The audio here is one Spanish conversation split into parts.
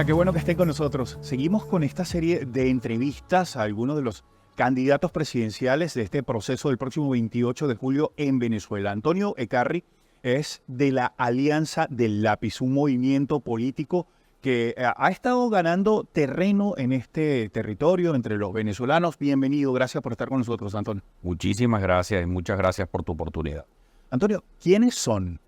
qué bueno que estén con nosotros. Seguimos con esta serie de entrevistas a algunos de los candidatos presidenciales de este proceso del próximo 28 de julio en Venezuela. Antonio Ekarri es de la Alianza del Lápiz, un movimiento político que ha estado ganando terreno en este territorio entre los venezolanos. Bienvenido, gracias por estar con nosotros, Antonio. Muchísimas gracias y muchas gracias por tu oportunidad. Antonio, ¿quiénes son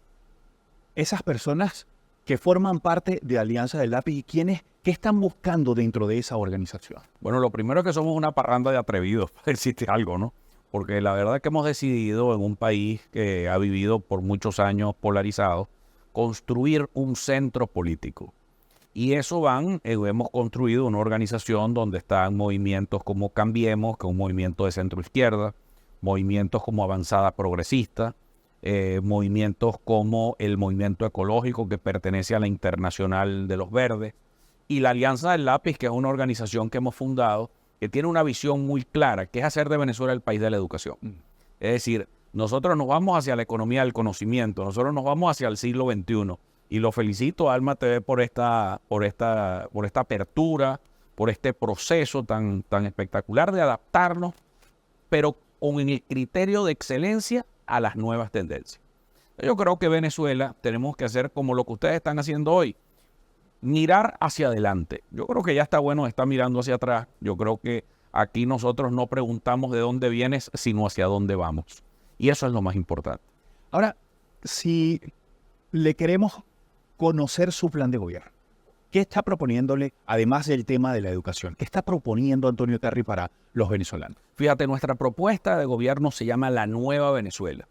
esas personas que forman parte de Alianza del Lápiz y qué están buscando dentro de esa organización? Bueno, lo primero es que somos una parranda de atrevidos, para decirte algo, ¿no? Porque la verdad es que hemos decidido en un país que ha vivido por muchos años polarizado, construir un centro político. Y eso hemos construido una organización donde están movimientos como Cambiemos, que es un movimiento de centro izquierda, movimientos como Avanzada Progresista, movimientos como el Movimiento Ecológico, que pertenece a la Internacional de los Verdes, y la Alianza del Lápiz, que es una organización que hemos fundado, que tiene una visión muy clara, que es hacer de Venezuela el país de la educación. Es decir, nosotros nos vamos hacia la economía del conocimiento, nosotros nos vamos hacia el siglo XXI, y lo felicito a Alma TV por esta apertura, por este proceso tan espectacular de adaptarnos, pero con el criterio de excelencia a las nuevas tendencias. Yo creo que Venezuela tenemos que hacer como lo que ustedes están haciendo hoy, mirar hacia adelante. Yo creo que ya está bueno estar mirando hacia atrás. Yo creo que aquí nosotros no preguntamos de dónde vienes, sino hacia dónde vamos. Y eso es lo más importante. Ahora, si le queremos conocer su plan de gobierno, ¿qué está proponiéndole, además del tema de la educación? ¿Qué está proponiendo Antonio Ekarri para los venezolanos? Fíjate, nuestra propuesta de gobierno se llama La Nueva Venezuela.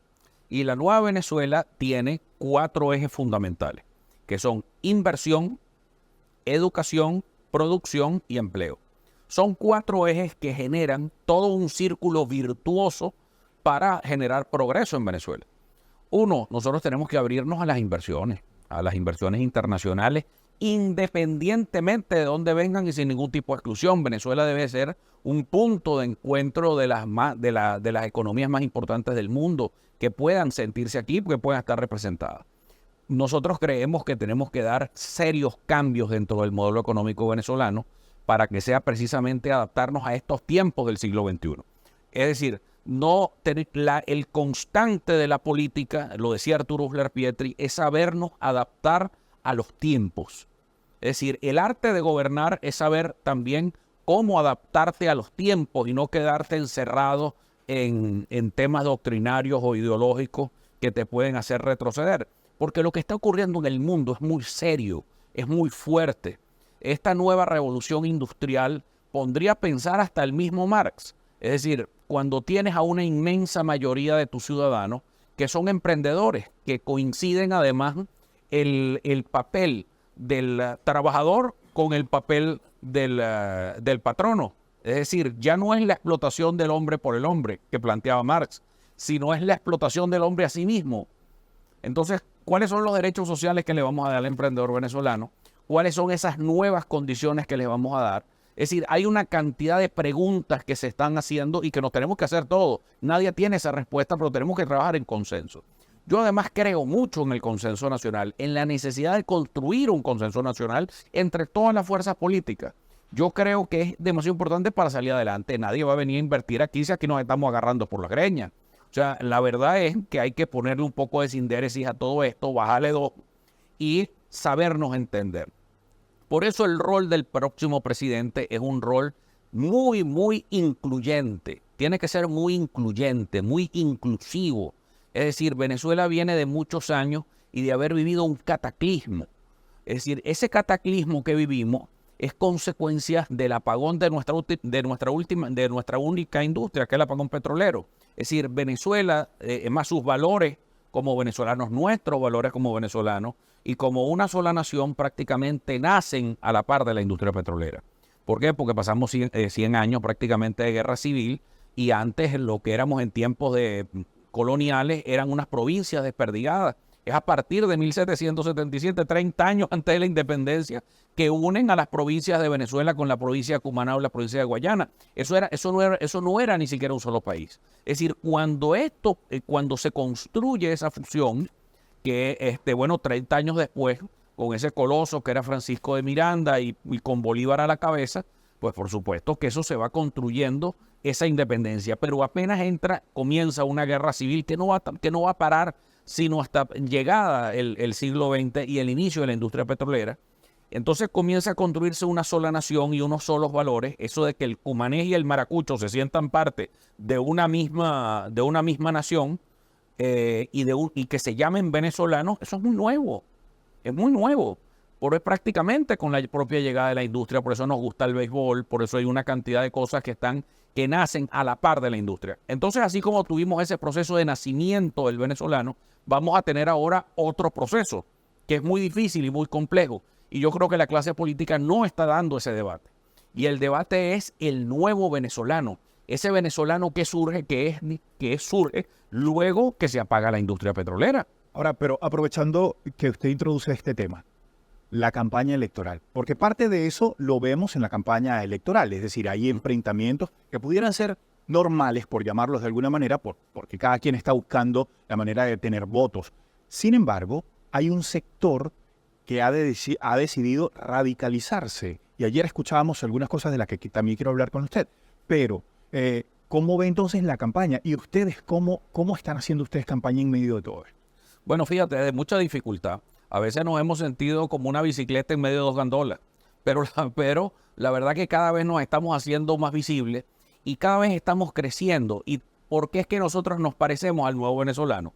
Y la Nueva Venezuela tiene 4 ejes fundamentales, que son inversión, educación, producción y empleo. Son 4 ejes que generan todo un círculo virtuoso para generar progreso en Venezuela. 1, nosotros tenemos que abrirnos a las inversiones internacionales, independientemente de dónde vengan y sin ningún tipo de exclusión. Venezuela debe ser un punto de encuentro de las economías más importantes del mundo, que puedan sentirse aquí, que puedan estar representadas. Nosotros creemos que tenemos que dar serios cambios dentro del modelo económico venezolano para que sea precisamente adaptarnos a estos tiempos del siglo XXI. Es decir, no tener el constante de la política, lo decía Arturo Uslar Pietri, es sabernos adaptar a los tiempos. Es decir, el arte de gobernar es saber también cómo adaptarte a los tiempos y no quedarte encerrado en temas doctrinarios o ideológicos que te pueden hacer retroceder. Porque lo que está ocurriendo en el mundo es muy serio, es muy fuerte. Esta nueva revolución industrial pondría a pensar hasta el mismo Marx. Es decir, cuando tienes a una inmensa mayoría de tus ciudadanos que son emprendedores, que coinciden además el papel del trabajador con el papel del patrono. Es decir, ya no es la explotación del hombre por el hombre que planteaba Marx, sino es la explotación del hombre a sí mismo. Entonces, ¿cuáles son los derechos sociales que le vamos a dar al emprendedor venezolano? ¿Cuáles son esas nuevas condiciones que le vamos a dar? Es decir, hay una cantidad de preguntas que se están haciendo y que nos tenemos que hacer todos. Nadie tiene esa respuesta, pero tenemos que trabajar en consenso. Yo además creo mucho en el consenso nacional, en la necesidad de construir un consenso nacional entre todas las fuerzas políticas. Yo creo que es demasiado importante para salir adelante. Nadie va a venir a invertir aquí si aquí nos estamos agarrando por las greñas. O sea, la verdad es que hay que ponerle un poco de sindéresis a todo esto, bajarle 2 y sabernos entender. Por eso el rol del próximo presidente es un rol muy, muy incluyente. Tiene que ser muy incluyente, muy inclusivo. Es decir, Venezuela viene de muchos años y de haber vivido un cataclismo. Es decir, ese cataclismo que vivimos es consecuencia del apagón de nuestra única industria, que es el apagón petrolero. Es decir, Venezuela, más sus valores como venezolanos, nuestros valores como venezolanos, y como una sola nación prácticamente nacen a la par de la industria petrolera. ¿Por qué? Porque pasamos 100 años prácticamente de guerra civil, y antes lo que éramos en tiempos coloniales eran unas provincias desperdigadas. Es a partir de 1777, 30 años antes de la independencia, que unen a las provincias de Venezuela con la provincia de Cumaná o la provincia de Guayana. Eso no era ni siquiera un solo país. Es decir, cuando se construye esa fusión, que 30 años después, con ese coloso que era Francisco de Miranda y con Bolívar a la cabeza, pues por supuesto que eso se va construyendo esa independencia. Pero apenas comienza una guerra civil que no va a parar sino hasta llegada el siglo XX y el inicio de la industria petrolera. Entonces comienza a construirse una sola nación y unos solos valores. Eso de que el cumanés y el maracucho se sientan parte de una misma nación y que se llamen venezolanos, eso es muy nuevo. Es muy nuevo. Pero es prácticamente con la propia llegada de la industria. Por eso nos gusta el béisbol, por eso hay una cantidad de cosas que nacen a la par de la industria. Entonces, así como tuvimos ese proceso de nacimiento del venezolano, vamos a tener ahora otro proceso que es muy difícil y muy complejo. Y yo creo que la clase política no está dando ese debate. Y el debate es el nuevo venezolano. Ese venezolano que surge, surge luego que se apaga la industria petrolera. Ahora, pero aprovechando que usted introduce este tema, la campaña electoral, porque parte de eso lo vemos en la campaña electoral, es decir, hay enfrentamientos que pudieran ser normales, por llamarlos de alguna manera, porque cada quien está buscando la manera de tener votos. Sin embargo, hay un sector que ha decidido radicalizarse. Y ayer escuchábamos algunas cosas de las que también quiero hablar con usted. Pero, ¿cómo ve entonces la campaña? ¿Y ustedes cómo están haciendo ustedes campaña en medio de todo esto? Bueno, fíjate, de mucha dificultad. A veces nos hemos sentido como una bicicleta en medio de dos gandolas. Pero la verdad que cada vez nos estamos haciendo más visibles y cada vez estamos creciendo. ¿Y por qué es que nosotros nos parecemos al nuevo venezolano?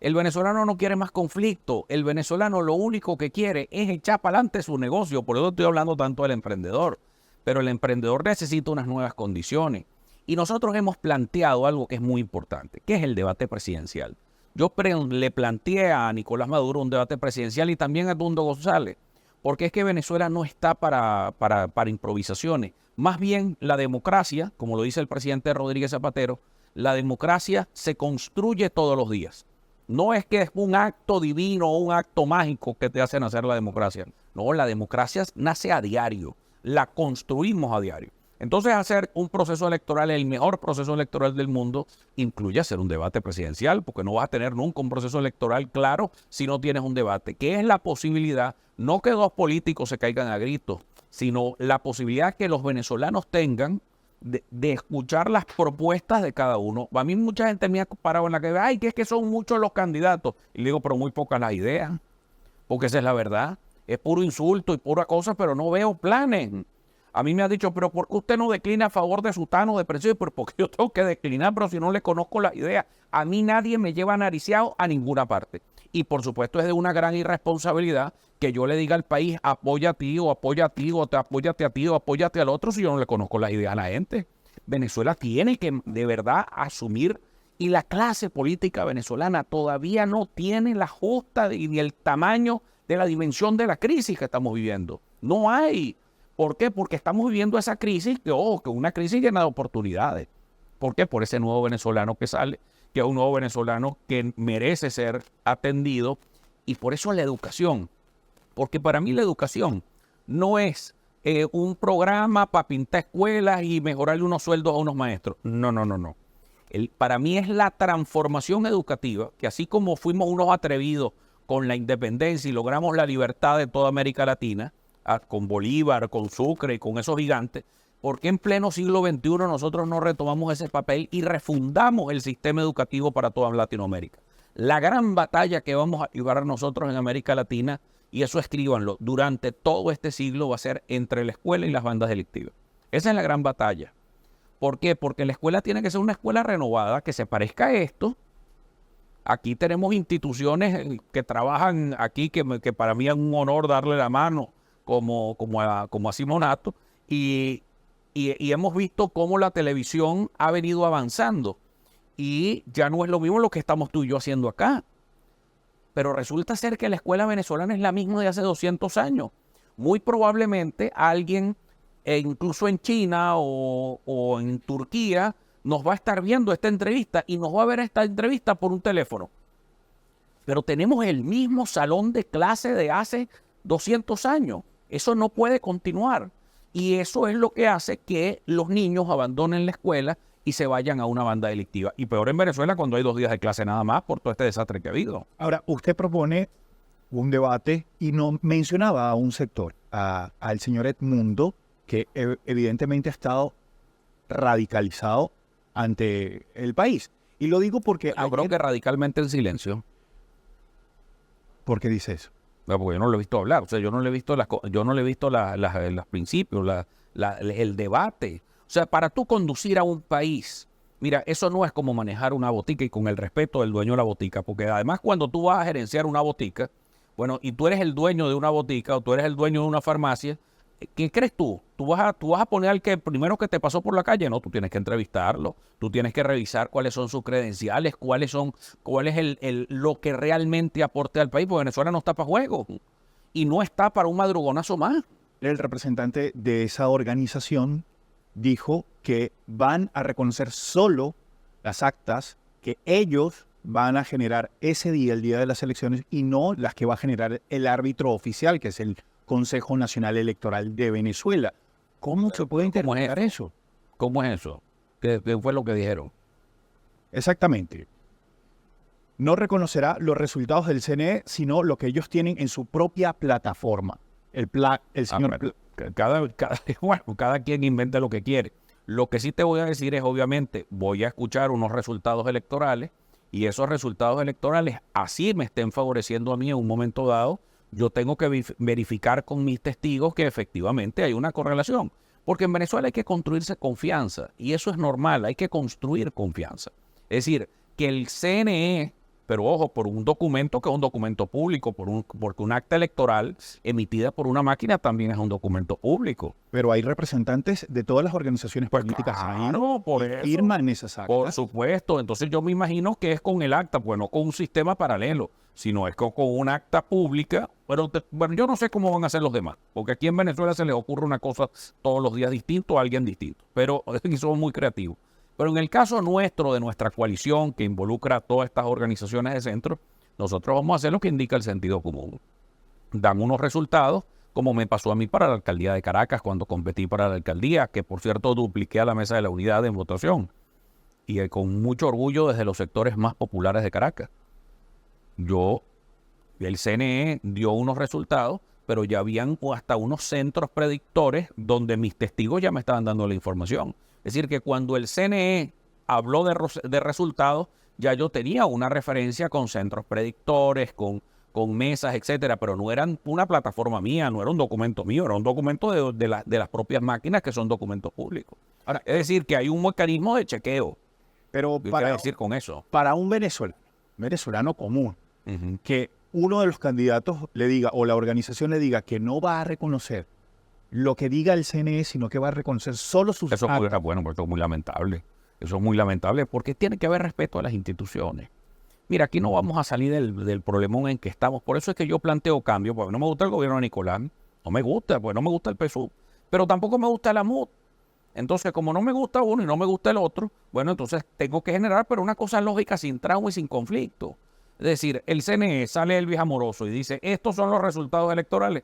El venezolano no quiere más conflicto. El venezolano lo único que quiere es echar para adelante su negocio. Por eso estoy hablando tanto del emprendedor. Pero el emprendedor necesita unas nuevas condiciones. Y nosotros hemos planteado algo que es muy importante, que es el debate presidencial. Yo le planteé a Nicolás Maduro un debate presidencial y también a Edmundo González, porque es que Venezuela no está para improvisaciones. Más bien la democracia, como lo dice el presidente Rodríguez Zapatero, la democracia se construye todos los días. No es que es un acto divino o un acto mágico que te hace nacer la democracia. No, la democracia nace a diario, la construimos a diario. Entonces hacer un proceso electoral, el mejor proceso electoral del mundo, incluye hacer un debate presidencial, porque no vas a tener nunca un proceso electoral claro si no tienes un debate, que es la posibilidad, no que dos políticos se caigan a gritos, sino la posibilidad que los venezolanos tengan de escuchar las propuestas de cada uno. A mí mucha gente me ha parado en la cabeza, ay, que es que son muchos los candidatos. Y le digo, pero muy pocas las ideas, porque esa es la verdad. Es puro insulto y pura cosa, pero no veo planes. A mí me ha dicho, pero ¿por qué usted no declina a favor de Sutano, de Prensillo? Pero porque yo tengo que declinar, pero si no le conozco las ideas. A mí nadie me lleva nariciado a ninguna parte. Y por supuesto es de una gran irresponsabilidad que yo le diga al país, apoya a ti, o apoya a ti, o apóyate a ti, o apóyate al otro, si yo no le conozco las ideas a la gente. Venezuela tiene que de verdad asumir, y la clase política venezolana todavía no tiene la justa ni el tamaño de la dimensión de la crisis que estamos viviendo. No hay. ¿Por qué? Porque estamos viviendo esa crisis, que es una crisis llena de oportunidades. ¿Por qué? Por ese nuevo venezolano que sale, que es un nuevo venezolano que merece ser atendido, y por eso la educación. Porque para mí la educación no es un programa para pintar escuelas y mejorarle unos sueldos a unos maestros. No. Para mí es la transformación educativa, que así como fuimos unos atrevidos con la independencia y logramos la libertad de toda América Latina, con Bolívar, con Sucre y con esos gigantes, ¿por qué en pleno siglo XXI nosotros no retomamos ese papel y refundamos el sistema educativo para toda Latinoamérica? La gran batalla que vamos a llevar nosotros en América Latina, y eso escríbanlo, durante todo este siglo va a ser entre la escuela y las bandas delictivas. Esa es la gran batalla. ¿Por qué? Porque la escuela tiene que ser una escuela renovada que se parezca a esto. Aquí tenemos instituciones que trabajan aquí, que para mí es un honor darle la mano, como a Simonato, y hemos visto cómo la televisión ha venido avanzando, y ya no es lo mismo lo que estamos tú y yo haciendo acá. Pero resulta ser que la escuela venezolana es la misma de hace 200 años. Muy probablemente alguien, incluso en China o en Turquía, nos va a estar viendo esta entrevista y nos va a ver esta entrevista por un teléfono. Pero tenemos el mismo salón de clase de hace 200 años. Eso no puede continuar. Y eso es lo que hace que los niños abandonen la escuela y se vayan a una banda delictiva. Y peor en Venezuela, cuando hay 2 días de clase nada más por todo este desastre que ha habido. Ahora, usted propone un debate y no mencionaba a un sector, al señor Edmundo, que evidentemente ha estado radicalizado ante el país. Y lo digo porque Yo creo que radicalmente en silencio. ¿Por qué dice eso? No, porque yo no lo he visto hablar, o sea, yo no le he visto los principios, el debate. O sea, para tú conducir a un país, mira, eso no es como manejar una botica y con el respeto del dueño de la botica, porque además cuando tú vas a gerenciar una botica, bueno, y tú eres el dueño de una botica o tú eres el dueño de una farmacia, ¿qué crees tú? ¿Tú vas a poner al que primero que te pasó por la calle? No, tú tienes que entrevistarlo, tú tienes que revisar cuáles son sus credenciales, cuál es lo que realmente aporte al país, porque Venezuela no está para juego y no está para un madrugonazo más. El representante de esa organización dijo que van a reconocer solo las actas que ellos van a generar ese día, el día de las elecciones, y no las que va a generar el árbitro oficial, que es el Consejo Nacional Electoral de Venezuela. ¿Cómo se puede interpretar eso? ¿Cómo es eso? ¿Qué fue lo que dijeron? Exactamente. No reconocerá los resultados del CNE, sino lo que ellos tienen en su propia plataforma. El señor... Cada quien inventa lo que quiere. Lo que sí te voy a decir es, obviamente, voy a escuchar unos resultados electorales y esos resultados electorales, así me estén favoreciendo a mí en un momento dado, yo tengo que verificar con mis testigos que efectivamente hay una correlación. Porque en Venezuela hay que construirse confianza y eso es normal, hay que construir confianza. Es decir, que el CNE, pero ojo, por un documento que es un documento público, porque un acta electoral emitida por una máquina también es un documento público. Pero hay representantes de todas las organizaciones políticas ahí, Claro, por eso. Firman esas actas. Por supuesto. Entonces yo me imagino que es con el acta, pues no con un sistema paralelo, sino es con un acta pública. Pero bueno, yo no sé cómo van a hacer los demás, porque aquí en Venezuela se les ocurre una cosa todos los días distinto a alguien distinto. Pero somos muy creativos. Pero en el caso nuestro, de nuestra coalición, que involucra a todas estas organizaciones de centro, nosotros vamos a hacer lo que indica el sentido común. Dan unos resultados, como me pasó a mí para la alcaldía de Caracas, cuando competí para la alcaldía, que por cierto dupliqué a la mesa de la unidad en votación. Y con mucho orgullo desde los sectores más populares de Caracas. El CNE dio unos resultados, pero ya habían hasta unos centros predictores donde mis testigos ya me estaban dando la información. Es decir, que cuando el CNE habló de resultados, ya yo tenía una referencia con centros predictores, con mesas, etcétera, pero no eran una plataforma mía, no era un documento mío, era un documento de las propias máquinas que son documentos públicos. Ahora, es decir, que hay un mecanismo de chequeo. Pero ¿Qué quiere decir con eso? Para un venezolano común, que uno de los candidatos le diga, o la organización le diga que no va a reconocer lo que diga el CNE, sino que va a reconocer solo sus actas. Bueno, pues eso es muy lamentable. Eso es muy lamentable porque tiene que haber respeto a las instituciones. Mira, aquí no vamos a salir del problemón en que estamos. Por eso es que yo planteo cambio, porque no me gusta el gobierno de Nicolás. No me gusta, porque no me gusta el PSUV. Pero tampoco me gusta la MUD. Entonces, como no me gusta uno y no me gusta el otro, bueno, entonces tengo que generar, pero una cosa lógica, sin trauma y sin conflicto. Es decir, el CNE sale el amoroso y dice, estos son los resultados electorales.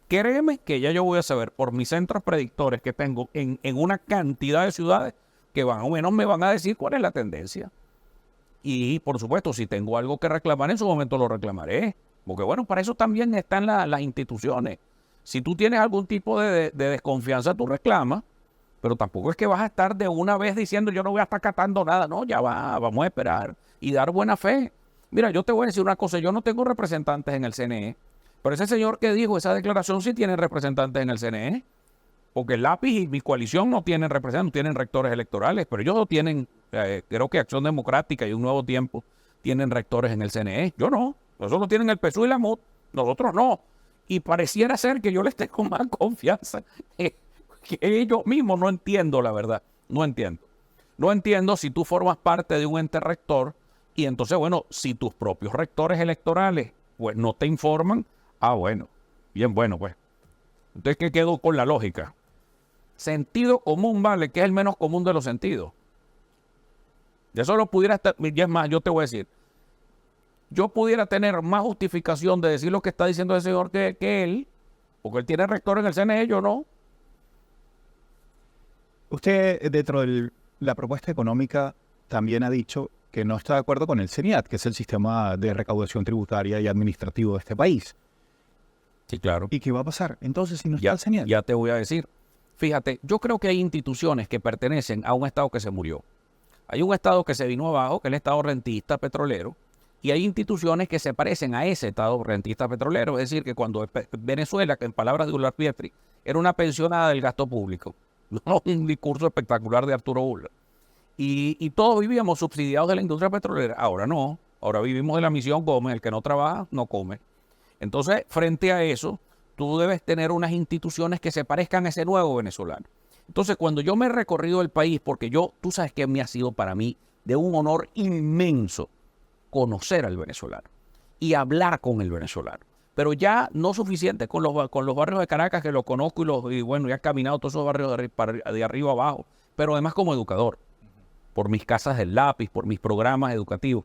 Créeme que ya yo voy a saber por mis centros predictores que tengo en una cantidad de ciudades que más o menos me van a decir cuál es la tendencia. Y, por supuesto, si tengo algo que reclamar, en su momento lo reclamaré. Porque, bueno, para eso también están las instituciones. Si tú tienes algún tipo de desconfianza, tú reclamas. Pero tampoco es que vas a estar de una vez diciendo yo no voy a estar catando nada. No, ya va, vamos a esperar y dar buena fe. Mira, yo te voy a decir una cosa. Yo no tengo representantes en el CNE. Pero ese señor que dijo esa declaración sí tiene representantes en el CNE. Porque el lápiz y mi coalición no tienen representantes, no tienen rectores electorales. Pero ellos no tienen, creo que Acción Democrática y Un Nuevo Tiempo tienen rectores en el CNE. Yo no. Nosotros tienen el PSUV y la MUD. Nosotros no. Y pareciera ser que yo les tengo más confianza que ellos mismos. No entiendo, la verdad. No entiendo. No entiendo si tú formas parte de un ente rector y entonces, bueno, si tus propios rectores electorales pues no te informan, bueno, bien bueno, pues. Entonces, ¿qué quedó con la lógica? Sentido común, vale, que es el menos común de los sentidos. De eso lo pudiera estar, y es más, yo te voy a decir, yo pudiera tener más justificación de decir lo que está diciendo ese señor que él, porque él tiene rector en el CNE, yo no. Usted, dentro de la propuesta económica, también ha dicho que no está de acuerdo con el CENIAT, que es el sistema de recaudación tributaria y administrativo de este país. Sí, claro. ¿Y qué va a pasar entonces si no está Ya, el CENIAT? ya te voy a decir. Fíjate, yo creo que hay instituciones que pertenecen a un Estado que se murió. Hay un Estado que se vino abajo, que es el Estado rentista petrolero, y hay instituciones que se parecen a ese Estado rentista petrolero. Es decir, que cuando Venezuela, que en palabras de Ular Pietri, era una pensionada del gasto público, no un discurso espectacular de Arturo Ular. Y todos vivíamos subsidiados de la industria petrolera. Ahora no. Ahora vivimos de la misión Gómez. El que no trabaja, no come. Entonces, frente a eso, tú debes tener unas instituciones que se parezcan a ese nuevo venezolano. Entonces, cuando yo me he recorrido el país, porque tú sabes que me ha sido para mí de un honor inmenso conocer al venezolano y hablar con el venezolano. Pero ya no suficiente con los barrios de Caracas, que los conozco y bueno, ya he caminado todos esos barrios de arriba abajo, pero además como educador, por mis casas del lápiz, por mis programas educativos,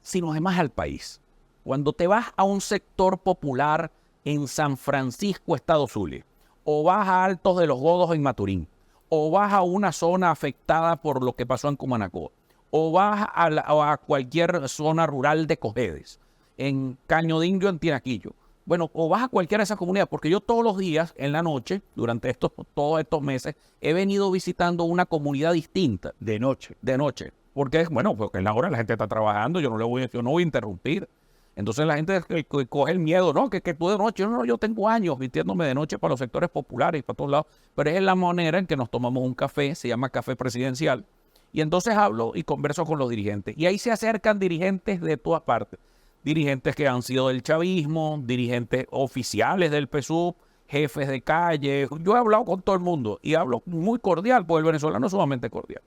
sino además al país. Cuando te vas a un sector popular en San Francisco, Estado Zulia, o vas a Altos de los Godos en Maturín, o vas a una zona afectada por lo que pasó en Cumanacó, o vas a cualquier zona rural de Cojedes, en Caño de Indio, en Tinaquillo, bueno, o vas a cualquiera de esas comunidades, porque yo todos los días, en la noche, durante todos estos meses, he venido visitando una comunidad distinta. De noche. De noche. Porque, bueno, porque en la hora la gente está trabajando, yo no voy a interrumpir. Entonces la gente coge el miedo, ¿no? Que tú de noche, yo tengo años vistiéndome de noche para los sectores populares y para todos lados, pero es la manera en que nos tomamos un café, se llama café presidencial, y entonces hablo y converso con los dirigentes. Y ahí se acercan dirigentes de todas partes. Dirigentes que han sido del chavismo, dirigentes oficiales del PSUV, jefes de calle. Yo he hablado con todo el mundo y hablo muy cordial, porque el venezolano es sumamente cordial.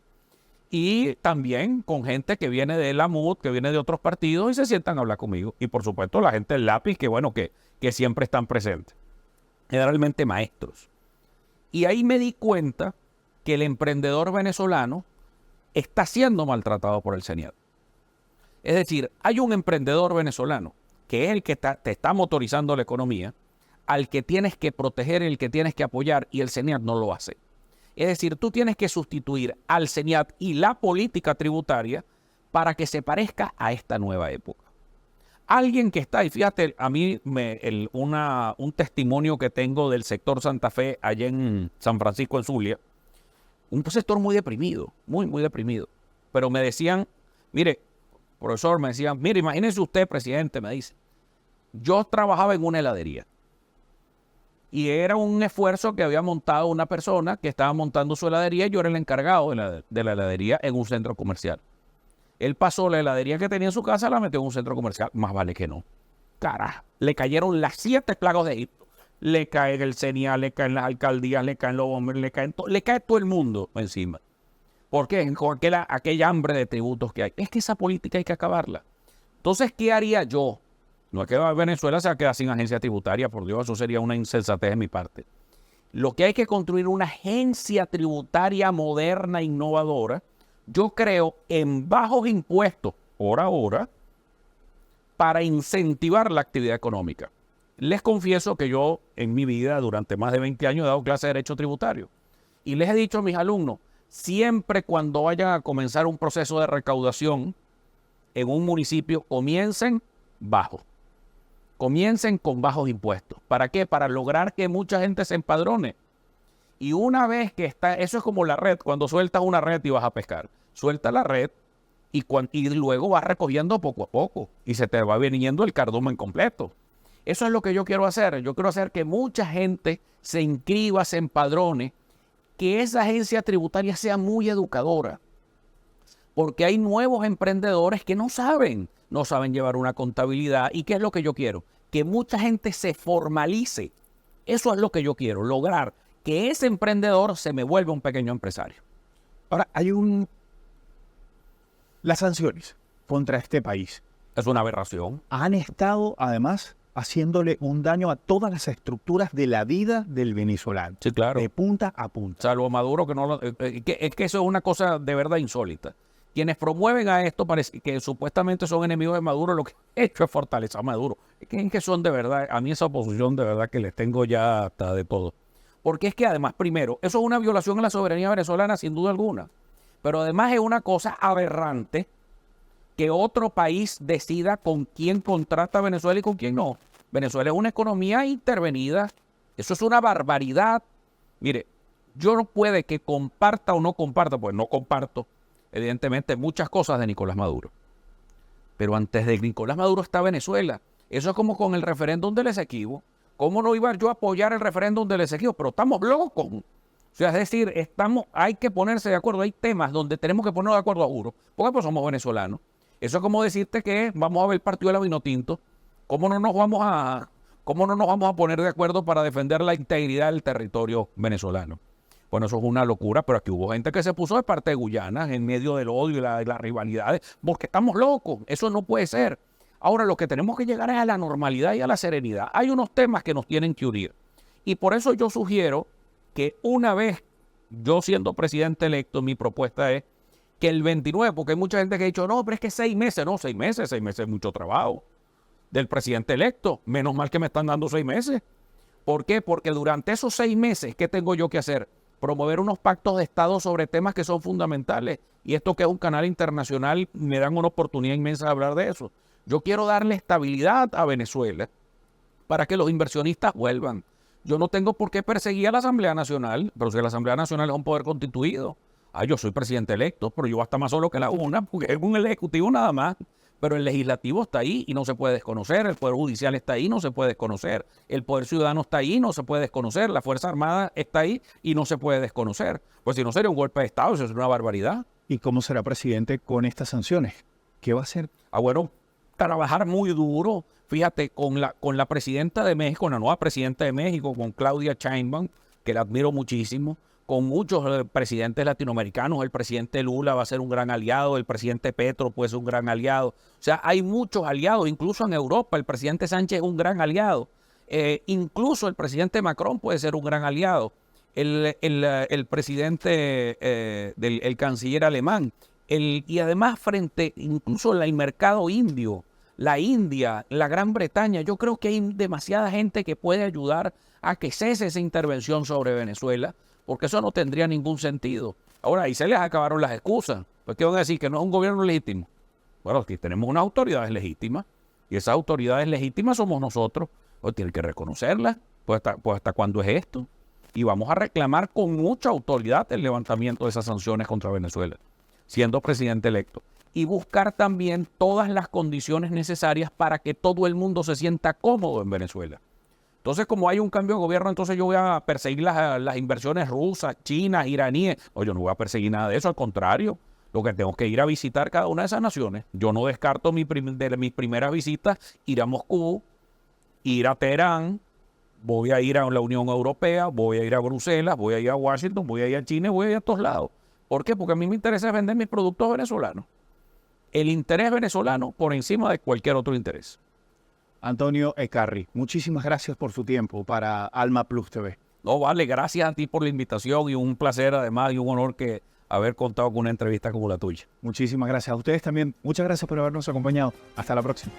Y también con gente que viene de la MUD, que viene de otros partidos y se sientan a hablar conmigo. Y por supuesto la gente del lápiz, que bueno, que siempre están presentes. Generalmente maestros. Y ahí me di cuenta que el emprendedor venezolano está siendo maltratado por el CENIAT. Es decir, hay un emprendedor venezolano que es el que te está motorizando la economía, al que tienes que proteger, el que tienes que apoyar, y el CENIAT no lo hace. Es decir, tú tienes que sustituir al CENIAT y la política tributaria para que se parezca a esta nueva época. Alguien que está, y fíjate, a mí un testimonio que tengo del sector Santa Fe, allá en San Francisco, en Zulia, un sector muy deprimido, muy, muy deprimido. Pero me decían, mire, profesor, me decían, mire, imagínese usted, presidente, me dice, yo trabajaba en una heladería. Y era un esfuerzo que había montado una persona que estaba montando su heladería. Yo era el encargado de la heladería en un centro comercial. Él pasó la heladería que tenía en su casa, la metió en un centro comercial. Más vale que no. Carajo, le cayeron las 7 plagas de Egipto. Le cae el CENIAT, le caen las alcaldías, le caen los bomberos, le cae todo el mundo encima. ¿Por qué? Con aquella hambre de tributos que hay. Es que esa política hay que acabarla. Entonces, ¿qué haría yo? No es que Venezuela se quede sin agencia tributaria, por Dios, eso sería una insensatez de mi parte. Lo que hay que construir una agencia tributaria moderna, innovadora, yo creo, en bajos impuestos, por ahora, para incentivar la actividad económica. Les confieso que yo, en mi vida, durante más de 20 años, he dado clase de Derecho Tributario. Y les he dicho a mis alumnos, siempre cuando vayan a comenzar un proceso de recaudación en un municipio, comiencen bajo. Comiencen con bajos impuestos. ¿Para qué? Para lograr que mucha gente se empadrone. Y una vez que está, eso es como la red, cuando sueltas una red y vas a pescar. Suelta la red y luego vas recogiendo poco a poco y se te va viniendo el cardumen completo. Eso es lo que yo quiero hacer. Yo quiero hacer que mucha gente se inscriba, se empadrone, que esa agencia tributaria sea muy educadora. Porque hay nuevos emprendedores que no saben llevar una contabilidad. ¿Y qué es lo que yo quiero? Que mucha gente se formalice. Eso es lo que yo quiero, lograr que ese emprendedor se me vuelva un pequeño empresario. Ahora, las sanciones contra este país Es una aberración. han estado, además, haciéndole un daño a todas las estructuras de la vida del venezolano. Sí, claro. De punta a punta. Salvo Maduro, que no es que eso es una cosa de verdad insólita. Quienes promueven a esto, parece que supuestamente son enemigos de Maduro, lo que han hecho es fortalecer a Maduro. Es que son de verdad, a mí esa oposición de verdad que les tengo ya hasta de todo. Porque es que además, primero, eso es una violación a la soberanía venezolana sin duda alguna. Pero además es una cosa aberrante que otro país decida con quién contrata a Venezuela y con quién no. Venezuela es una economía intervenida. Eso es una barbaridad. Mire, yo no puede que comparta o no comparta, pues no comparto, evidentemente, muchas cosas de Nicolás Maduro. Pero antes de Nicolás Maduro está Venezuela. Eso es como con el referéndum del Esequibo. ¿Cómo no iba yo a apoyar el referéndum del Esequibo? Pero estamos locos. O sea, es decir, hay que ponerse de acuerdo. Hay temas donde tenemos que ponernos de acuerdo a juro. Porque pues somos venezolanos. Eso es como decirte que vamos a ver el partido de la Vinotinto. ¿Cómo no nos vamos a poner de acuerdo para defender la integridad del territorio venezolano? Bueno, eso es una locura, pero aquí hubo gente que se puso de parte de Guyana en medio del odio y las rivalidades, porque estamos locos. Eso no puede ser. Ahora, lo que tenemos que llegar es a la normalidad y a la serenidad. Hay unos temas que nos tienen que unir. Y por eso yo sugiero que una vez yo siendo presidente electo, mi propuesta es que el 29, porque hay mucha gente que ha dicho, no, pero es que 6 meses, no, 6 meses es mucho trabajo del presidente electo. Menos mal que me están dando 6 meses. ¿Por qué? Porque durante esos 6 meses, ¿qué tengo yo que hacer? Promover unos pactos de Estado sobre temas que son fundamentales. Y esto que es un canal internacional, me dan una oportunidad inmensa de hablar de eso. Yo quiero darle estabilidad a Venezuela para que los inversionistas vuelvan. Yo no tengo por qué perseguir a la Asamblea Nacional, pero si la Asamblea Nacional es un poder constituido. Yo soy presidente electo, pero yo hasta más solo que la una, porque es un ejecutivo nada más. Pero el legislativo está ahí y no se puede desconocer, el poder judicial está ahí y no se puede desconocer, el poder ciudadano está ahí y no se puede desconocer, la Fuerza Armada está ahí y no se puede desconocer. Pues si no sería un golpe de Estado, eso es una barbaridad. ¿Y cómo será presidente con estas sanciones? ¿Qué va a hacer? Bueno, trabajar muy duro, fíjate, con la presidenta de México, la nueva presidenta de México, con Claudia Sheinbaum, que la admiro muchísimo, con muchos presidentes latinoamericanos. El presidente Lula va a ser un gran aliado, el presidente Petro puede ser un gran aliado. O sea, hay muchos aliados, incluso en Europa el presidente Sánchez es un gran aliado. Incluso el presidente Macron puede ser un gran aliado. El presidente, el canciller alemán. Y además frente incluso al mercado indio, la India, la Gran Bretaña, yo creo que hay demasiada gente que puede ayudar a que cese esa intervención sobre Venezuela, porque eso no tendría ningún sentido. Ahora, ahí se les acabaron las excusas. Pues, ¿qué van a decir? ¿Que no es un gobierno legítimo? Bueno, aquí tenemos unas autoridades legítimas, y esas autoridades legítimas somos nosotros. Pues tienen que reconocerlas. Pues hasta cuándo es esto. Y vamos a reclamar con mucha autoridad el levantamiento de esas sanciones contra Venezuela, siendo presidente electo. Y buscar también todas las condiciones necesarias para que todo el mundo se sienta cómodo en Venezuela. Entonces, como hay un cambio de gobierno, entonces yo voy a perseguir las inversiones rusas, chinas, iraníes. Yo no voy a perseguir nada de eso, al contrario. Lo que tengo que ir a visitar cada una de esas naciones. Yo no descarto de mis primeras visitas ir a Moscú, ir a Teherán, voy a ir a la Unión Europea, voy a ir a Bruselas, voy a ir a Washington, voy a ir a China, voy a ir a todos lados. ¿Por qué? Porque a mí me interesa vender mis productos venezolanos. El interés venezolano por encima de cualquier otro interés. Antonio Ekarri, muchísimas gracias por su tiempo para Alma Plus TV. No, vale, gracias a ti por la invitación y un placer además y un honor que haber contado con una entrevista como la tuya. Muchísimas gracias a ustedes también. Muchas gracias por habernos acompañado. Hasta la próxima.